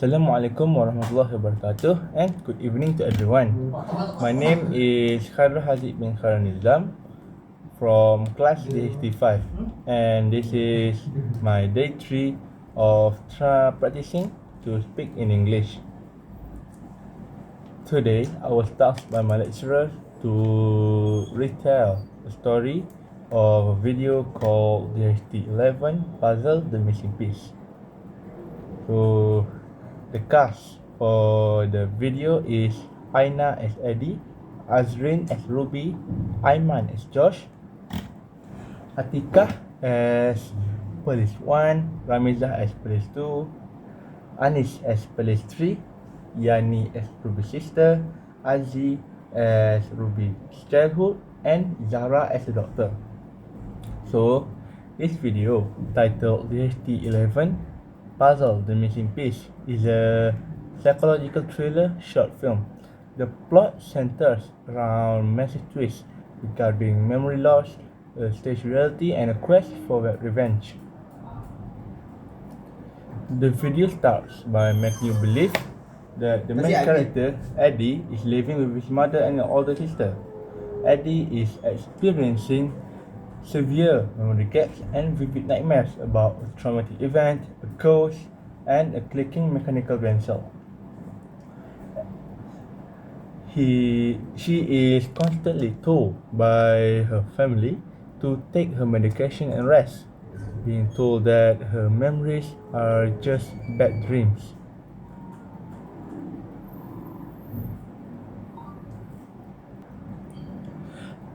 Assalamualaikum warahmatullahi wabarakatuh and good evening to everyone. My name is Khairul Haziq bin Khairul from class DHT11 and this is my day 3 of practicing to speak in English. Today I was tasked by my lecturer to retell a story of a video called DHT11 Puzzle the Missing Piece. So the cast for the video is Aina as Eddie, Azrin as Ruby, Aiman as Josh, Atikah as Police 1, Ramizah as Police 2, Anis as Police 3, Yani as Ruby's sister, Azi as Ruby's childhood, and Zahra as the doctor. So this video titled DHT11 Puzzle the Missing Piece is a psychological thriller short film. The plot centers around massive twists regarding memory loss, stage reality, and a quest for revenge. The video starts by making you believe that the main character, Eddie, is living with his mother and an older sister. Eddie is experiencing severe memory gaps and vivid nightmares about a traumatic event, a ghost, and a clicking mechanical brain cell. She is constantly told by her family to take her medication and rest, being told that her memories are just bad dreams.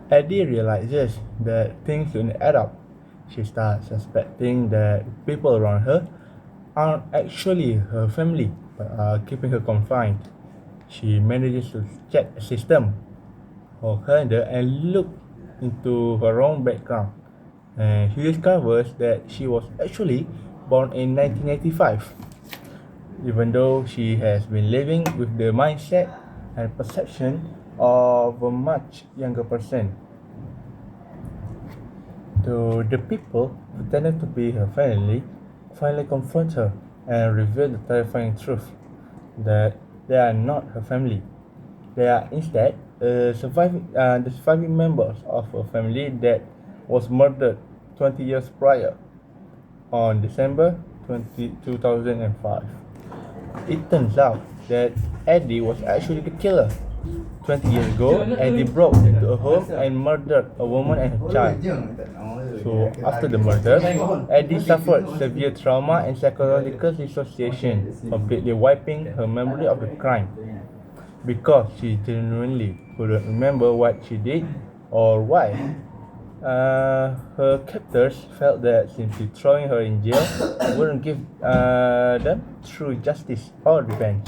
Eddie realizes that things don't add up. She starts suspecting that people around her aren't actually her family but are keeping her confined. She manages to check a system or calendar and look into her own background. And she discovers that she was actually born in 1985, even though she has been living with the mindset and perception of a much younger person. So the people pretending to be her family finally confront her and reveal the terrifying truth that they are not her family. They are instead the surviving members of a family that was murdered 20 years prior on December 2005. It turns out that Eddie was actually the killer. 20 years ago, Eddie broke into a home and murdered a woman and a child. So after the murder, Eddie suffered severe trauma and psychological dissociation, completely wiping her memory of the crime. Because she genuinely couldn't remember what she did or why. Her captors felt that simply throwing her in jail wouldn't give them true justice or revenge.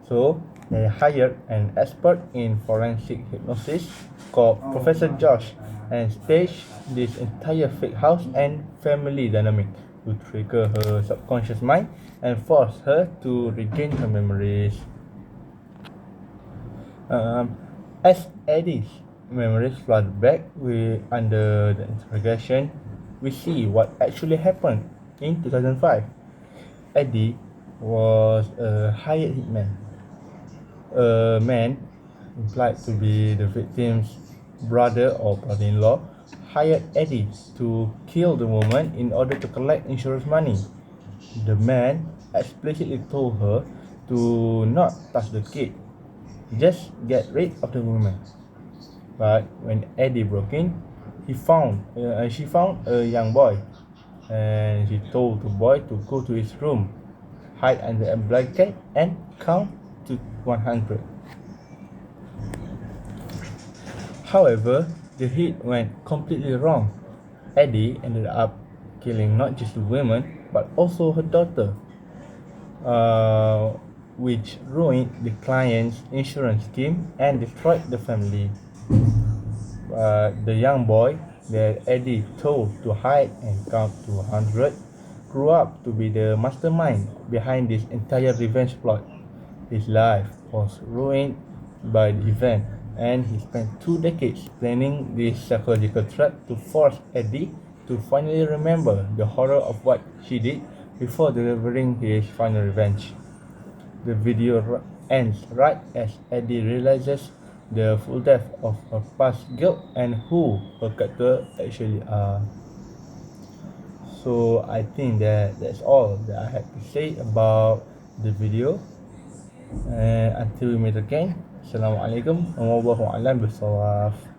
So they hired an expert in forensic hypnosis called Professor Josh and staged this entire fake house and family dynamic to trigger her subconscious mind and force her to regain her memories. As Eddie's memories flood back under the interrogation, we see what actually happened in 2005. Eddie was a hired hitman, a man implied to be the victim's brother or brother-in-law hired Eddie to kill the woman in order to collect insurance money. The man explicitly told her to not touch the kid, just get rid of the woman. But when Eddie broke in, she found a young boy, and she told the boy to go to his room, hide under a blanket, and count to 100. However, the hit went completely wrong. Eddie ended up killing not just the woman but also her daughter, which ruined the client's insurance scheme and destroyed the family. The young boy that Eddie told to hide and count to 100 grew up to be the mastermind behind this entire revenge plot. His life was ruined by the event, and he spent 2 decades planning this psychological trap to force Eddie to finally remember the horror of what she did before delivering his final revenge. The video ends right as Eddie realizes the full depth of her past guilt and who her character actually are. So I think that's all that I had to say about the video. And until we meet again, Assalamualaikum warahmatullahi wabarakatuh.